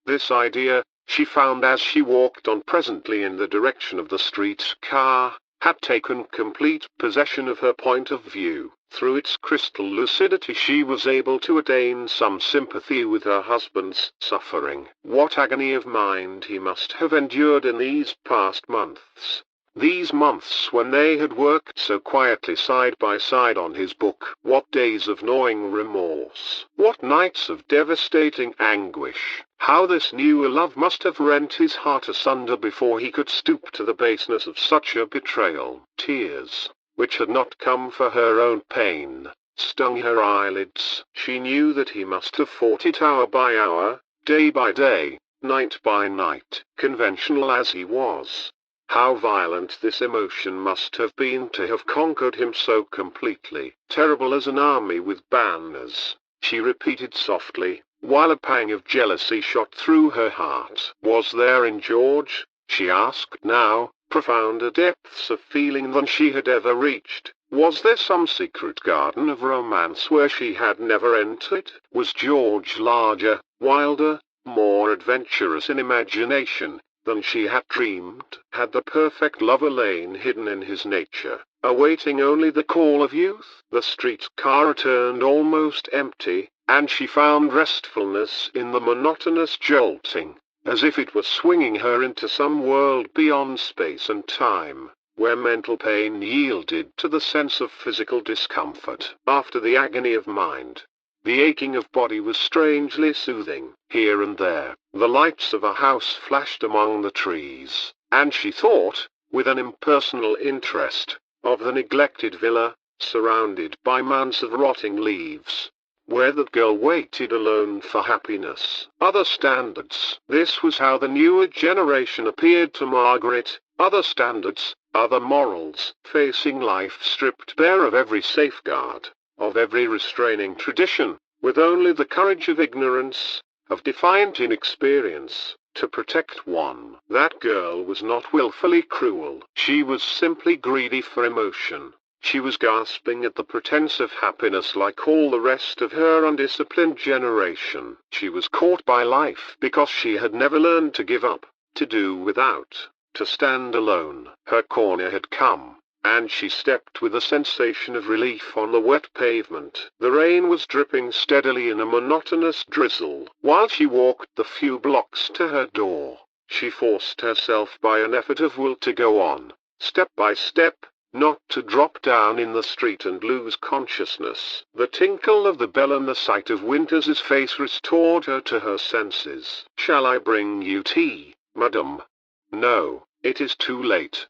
This idea, she found as she walked on presently in the direction of the street car, had taken complete possession of her point of view. Through its crystal lucidity she was able to attain some sympathy with her husband's suffering. What agony of mind he must have endured in these past months. These months when they had worked so quietly side by side on his book. What days of gnawing remorse. What nights of devastating anguish. How this new love must have rent his heart asunder before he could stoop to the baseness of such a betrayal. Tears, which had not come for her own pain, stung her eyelids. She knew that he must have fought it hour by hour, day by day, night by night, conventional as he was. How violent this emotion must have been to have conquered him so completely. Terrible as an army with banners, she repeated softly, while a pang of jealousy shot through her heart. Was there in George, she asked now, profounder depths of feeling than she had ever reached? Was there some secret garden of romance where she had never entered? Was George larger, wilder, more adventurous in imagination than she had dreamed? Had the perfect lover lain hidden in his nature, awaiting only the call of youth? The street car returned almost empty, and she found restfulness in the monotonous jolting, as if it were swinging her into some world beyond space and time, where mental pain yielded to the sense of physical discomfort. After the agony of mind, the aching of body was strangely soothing. Here and there, the lights of a house flashed among the trees, and she thought, with an impersonal interest, of the neglected villa, surrounded by mounds of rotting leaves, where the girl waited alone for happiness. Other standards. This was how the newer generation appeared to Margaret. Other standards, other morals, facing life stripped bare of every safeguard, of every restraining tradition, with only the courage of ignorance, of defiant inexperience, to protect one. That girl was not willfully cruel. She was simply greedy for emotion. She was gasping at the pretense of happiness like all the rest of her undisciplined generation. She was caught by life because she had never learned to give up, to do without, to stand alone. Her corner had come, and she stepped with a sensation of relief on the wet pavement. The rain was dripping steadily in a monotonous drizzle. While she walked the few blocks to her door, she forced herself by an effort of will to go on, step by step, not to drop down in the street and lose consciousness. The tinkle of the bell and the sight of Winters's face restored her to her senses. "Shall I bring you tea, madam?" "No, it is too late."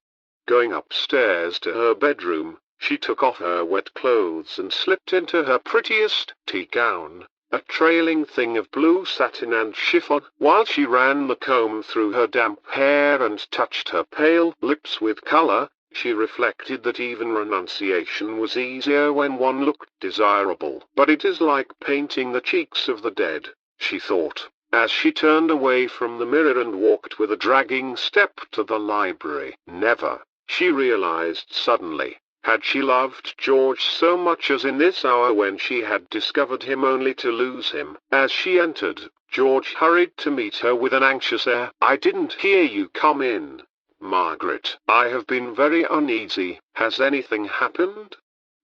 Going upstairs to her bedroom, she took off her wet clothes and slipped into her prettiest tea gown, a trailing thing of blue satin and chiffon, while she ran the comb through her damp hair and touched her pale lips with color. She reflected that even renunciation was easier when one looked desirable. But it is like painting the cheeks of the dead, she thought, as she turned away from the mirror and walked with a dragging step to the library. Never, she realized suddenly, Had she loved George so much as in this hour when she had discovered him only to lose him? As she entered, George hurried to meet her with an anxious air. "I didn't hear you come in, Margaret. I have been very uneasy. Has anything happened?"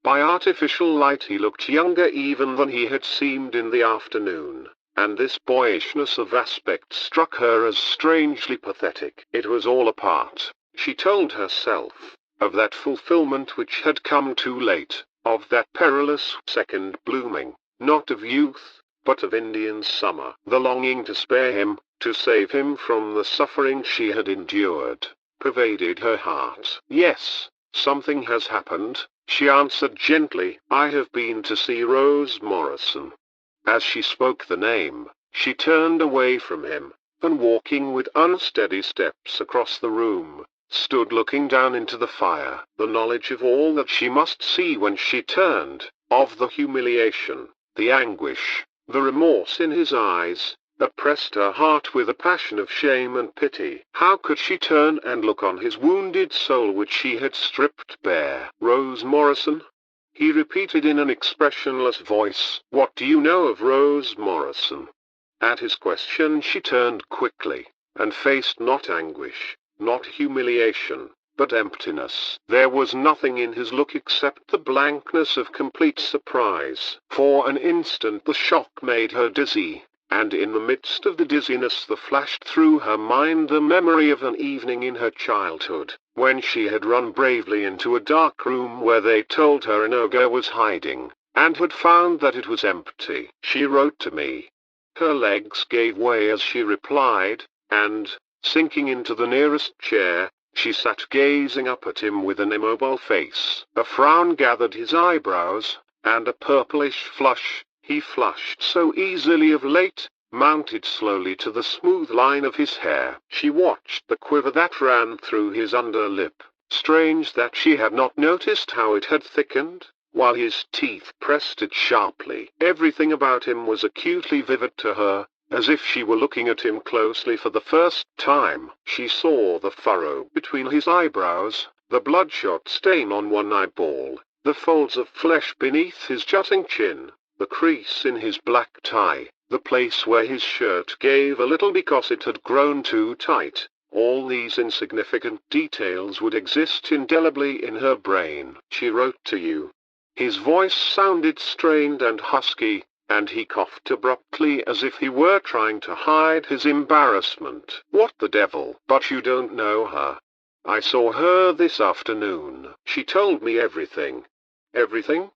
By artificial light he looked younger even than he had seemed in the afternoon, and this boyishness of aspect struck her as strangely pathetic. It was all a part, she told herself, of that fulfillment which had come too late, of that perilous second blooming, not of youth, but of Indian summer. The longing to spare him, to save him from the suffering she had endured, pervaded her heart. "Yes, something has happened," she answered gently. "I have been to see Rose Morrison." As she spoke the name, she turned away from him, and walking with unsteady steps across the room, stood looking down into the fire. The knowledge of all that she must see when she turned, of the humiliation, the anguish, the remorse in his eyes, oppressed her heart with a passion of shame and pity. How could she turn and look on his wounded soul which she had stripped bare? "Rose Morrison?" he repeated in an expressionless voice. "What do you know of Rose Morrison?" At his question she turned quickly, and faced not anguish, not humiliation, but emptiness. There was nothing in his look except the blankness of complete surprise. For an instant the shock made her dizzy, and in the midst of the dizziness there flashed through her mind the memory of an evening in her childhood, when she had run bravely into a dark room where they told her an ogre was hiding, and had found that it was empty. "She wrote to me." Her legs gave way as she replied, and, sinking into the nearest chair, she sat gazing up at him with an immobile face. A frown gathered his eyebrows, and a purplish flush, he flushed so easily of late, mounted slowly to the smooth line of his hair. She watched the quiver that ran through his under lip. Strange that she had not noticed how it had thickened, while his teeth pressed it sharply. Everything about him was acutely vivid to her, as if she were looking at him closely for the first time. She saw the furrow between his eyebrows, the bloodshot stain on one eyeball, the folds of flesh beneath his jutting chin, the crease in his black tie, the place where his shirt gave a little because it had grown too tight. All these insignificant details would exist indelibly in her brain. "She wrote to you." His voice sounded strained and husky, and he coughed abruptly as if he were trying to hide his embarrassment. "What the devil? But you don't know her." "I saw her this afternoon. She told me everything." Everything?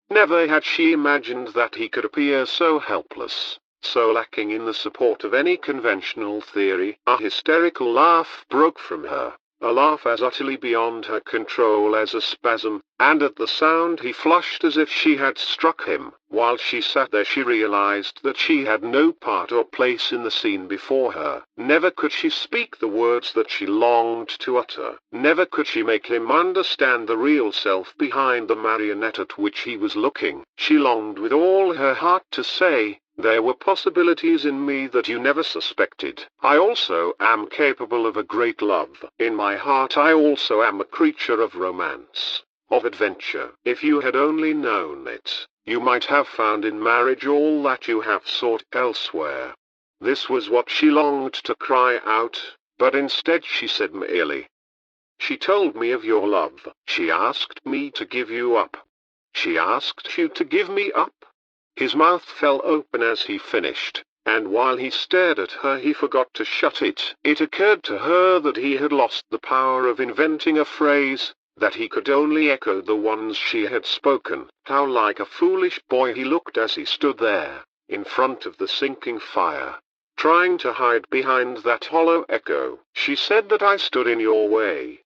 Never had she imagined that he could appear so helpless, so lacking in the support of any conventional theory. A hysterical laugh broke from her, a laugh as utterly beyond her control as a spasm, and at the sound he flushed as if she had struck him. While she sat there she realized that she had no part or place in the scene before her. Never could she speak the words that she longed to utter. Never could she make him understand the real self behind the marionette at which he was looking. She longed with all her heart to say, "There were possibilities in me that you never suspected. I also am capable of a great love. In my heart I also am a creature of romance, of adventure. If you had only known it, you might have found in marriage all that you have sought elsewhere." This was what she longed to cry out, but instead she said merely, "She told me of your love. She asked me to give you up." "She asked you to give me up?" His mouth fell open as he finished, and while he stared at her he forgot to shut it. It occurred to her that he had lost the power of inventing a phrase, that he could only echo the ones she had spoken. How like a foolish boy he looked as he stood there, in front of the sinking fire, trying to hide behind that hollow echo. "She said that I stood in your way."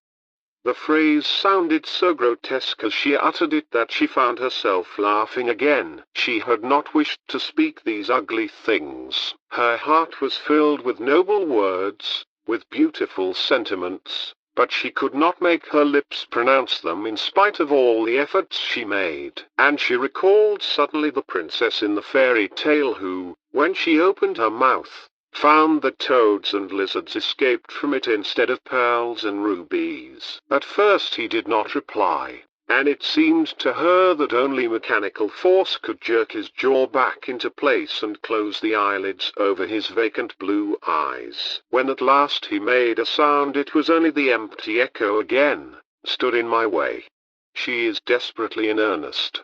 The phrase sounded so grotesque as she uttered it that she found herself laughing again. She had not wished to speak these ugly things. Her heart was filled with noble words, with beautiful sentiments, but she could not make her lips pronounce them in spite of all the efforts she made. And she recalled suddenly the princess in the fairy tale who, when she opened her mouth, found that toads and lizards escaped from it instead of pearls and rubies. At first he did not reply. and it seemed to her that only mechanical force could jerk his jaw back into place and close the eyelids over his vacant blue eyes. When at last he made a sound, it was only the empty echo again, stood in my way. She is desperately in earnest.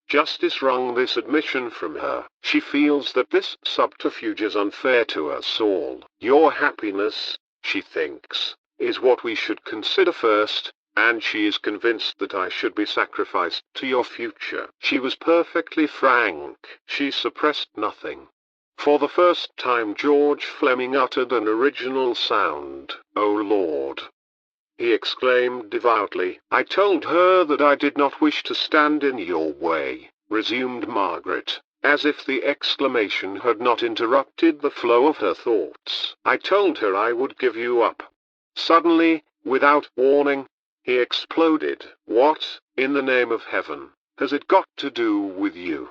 Justice wrung this admission from her. She feels that this subterfuge is unfair to us all. Your happiness, she thinks, is what we should consider first, and she is convinced that I should be sacrificed to your future. She was perfectly frank. She suppressed nothing. For the first time George Fleming uttered an original sound. "Oh Lord!" he exclaimed devoutly. "I told her that I did not wish to stand in your way," resumed Margaret, as if the exclamation had not interrupted the flow of her thoughts. "I told her I would give you up." Suddenly, without warning, he exploded. "What, in the name of heaven, has it got to do with you?"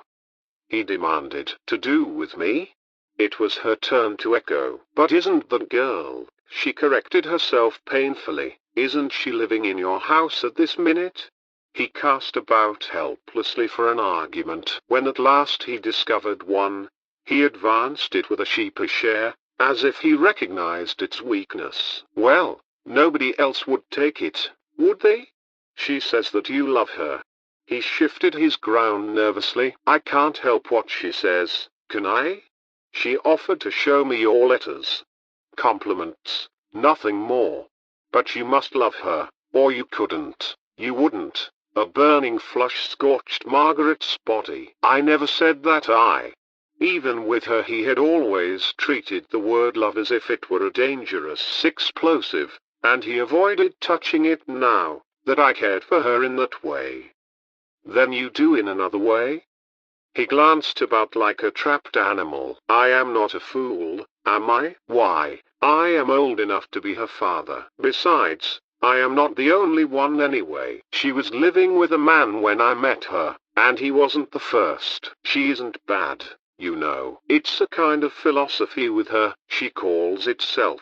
he demanded. "To do with me?" It was her turn to echo. "But isn't the girl," she corrected herself painfully, "isn't she living in your house at this minute?" He cast about helplessly for an argument. When at last he discovered one, he advanced it with a sheepish air, as if he recognized its weakness. "Well, nobody else would take it, would they? She says that you love her." He shifted his ground nervously. "I can't help what she says, can I? She offered to show me your letters. Compliments, nothing more. But you must love her, or you couldn't. You wouldn't." A burning flush scorched Margaret's body. "I never said that. Even with her he had always treated the word love as if it were a dangerous explosive, and he avoided touching it now that I cared for her in that way. "Then you do in another way?" He glanced about like a trapped animal. "I am not a fool, am I? Why, I am old enough to be her father. Besides, I am not the only one anyway. She was living with a man when I met her, and he wasn't the first. She isn't bad, you know. It's a kind of philosophy with her. She calls it self."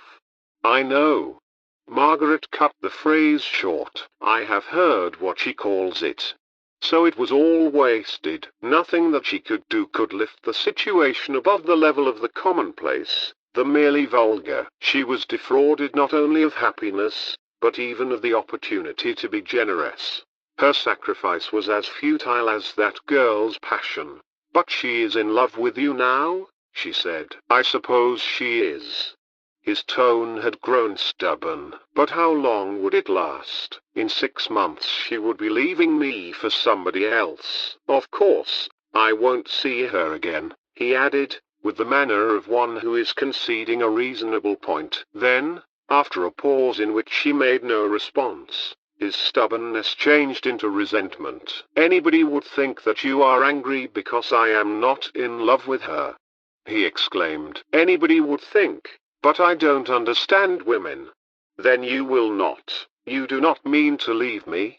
"I know." Margaret cut the phrase short. "I have heard what she calls it." So it was all wasted. Nothing that she could do could lift the situation above the level of the commonplace, the merely vulgar. She was defrauded not only of happiness, but even of the opportunity to be generous. Her sacrifice was as futile as that girl's passion. "But she is in love with you now?" she said. "I suppose she is." His tone had grown stubborn. "But how long would it last? In 6 months she would be leaving me for somebody else. Of course, I won't see her again," he added, with the manner of one who is conceding a reasonable point. Then, after a pause in which she made no response, his stubbornness changed into resentment. "Anybody would think that you are angry because I am not in love with her," he exclaimed. "Anybody would think. But I don't understand women." "Then you will not. You do not mean to leave me?"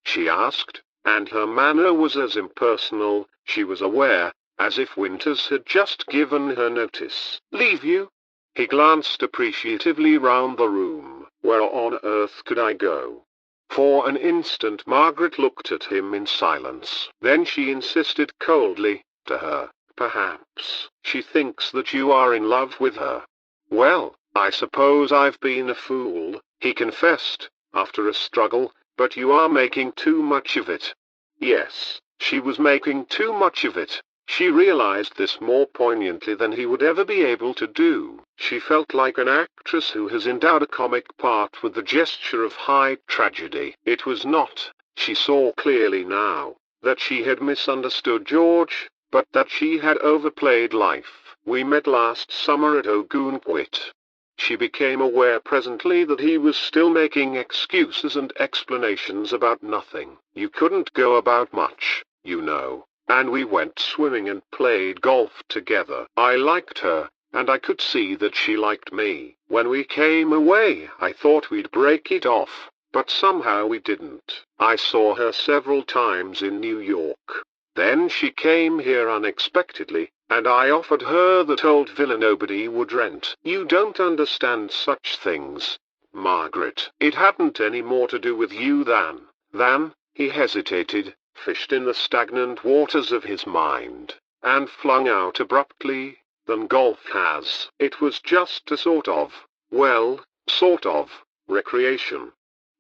she asked, and her manner was as impersonal, she was aware, as if Winters had just given her notice. "Leave you?" He glanced appreciatively round the room. "Where on earth could I go?" For an instant Margaret looked at him in silence. Then she insisted coldly, to her, "Perhaps she thinks that you are in love with her." "Well, I suppose I've been a fool," he confessed, after a struggle, "but you are making too much of it." Yes, she was making too much of it. She realized this more poignantly than he would ever be able to do. She felt like an actress who has endowed a comic part with the gesture of high tragedy. It was not, she saw clearly now, that she had misunderstood George, but that she had overplayed life. "We met last summer at Ogunquit." She became aware presently that he was still making excuses and explanations about nothing. "You couldn't go about much, you know. And we went swimming and played golf together. I liked her, and I could see that she liked me. When we came away, I thought we'd break it off, but somehow we didn't. I saw her several times in New York. Then she came here unexpectedly, and I offered her that old villa nobody would rent. You don't understand such things, Margaret. It hadn't any more to do with you than, He hesitated, fished in the stagnant waters of his mind, and flung out abruptly, "Then golf has." It was just a sort of recreation.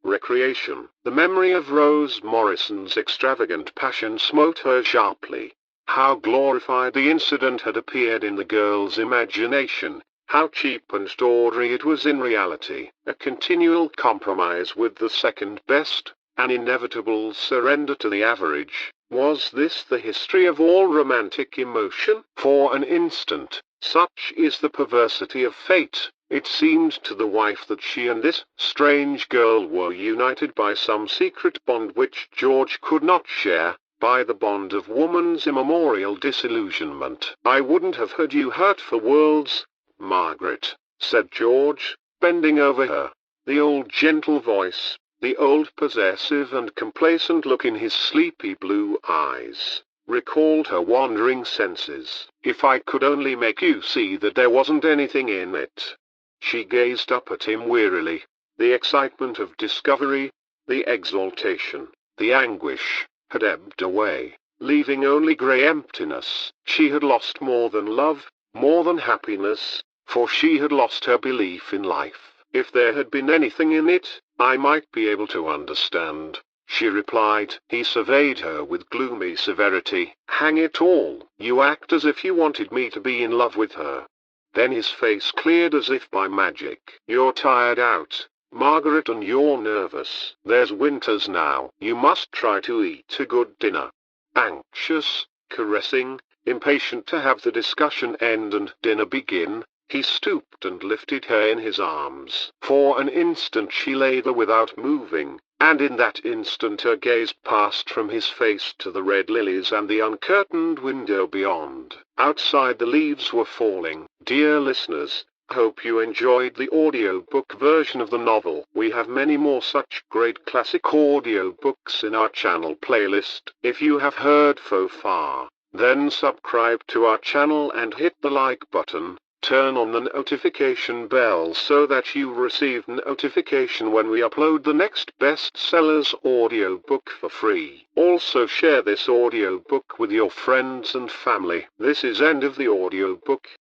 Recreation. The memory of Rose Morrison's extravagant passion smote her sharply. How glorified the incident had appeared in the girl's imagination, how cheap and tawdry it was in reality, a continual compromise with the second best, an inevitable surrender to the average. Was this the history of all romantic emotion? For an instant, such is the perversity of fate, it seemed to the wife that she and this strange girl were united by some secret bond which George could not share, by the bond of woman's immemorial disillusionment. "I wouldn't have heard you hurt for worlds, Margaret," said George, bending over her. The old gentle voice, the old possessive and complacent look in his sleepy blue eyes, recalled her wandering senses. "If I could only make you see that there wasn't anything in it." She gazed up at him wearily. The excitement of discovery, the exaltation, the anguish, had ebbed away, leaving only grey emptiness. She had lost more than love, more than happiness, for she had lost her belief in life. "If there had been anything in it, I might be able to understand," she replied. He surveyed her with gloomy severity. "Hang it all, you act as if you wanted me to be in love with her." Then his face cleared as if by magic. "You're tired out, Margaret, and you're nervous. There's winters now. You must try to eat a good dinner." Anxious, caressing, impatient to have the discussion end and dinner begin, he stooped and lifted her in his arms. For an instant she lay there without moving, and in that instant her gaze passed from his face to the red lilies and the uncurtained window beyond. Outside the leaves were falling. Dear listeners, I hope you enjoyed the audiobook version of the novel. We have many more such great classic audiobooks in our channel playlist. If you have heard so far, then subscribe to our channel and hit the like button. Turn on the notification bell so that you receive notification when we upload the next bestsellers audiobook for free. Also share this audiobook with your friends and family. This is end of the audiobook.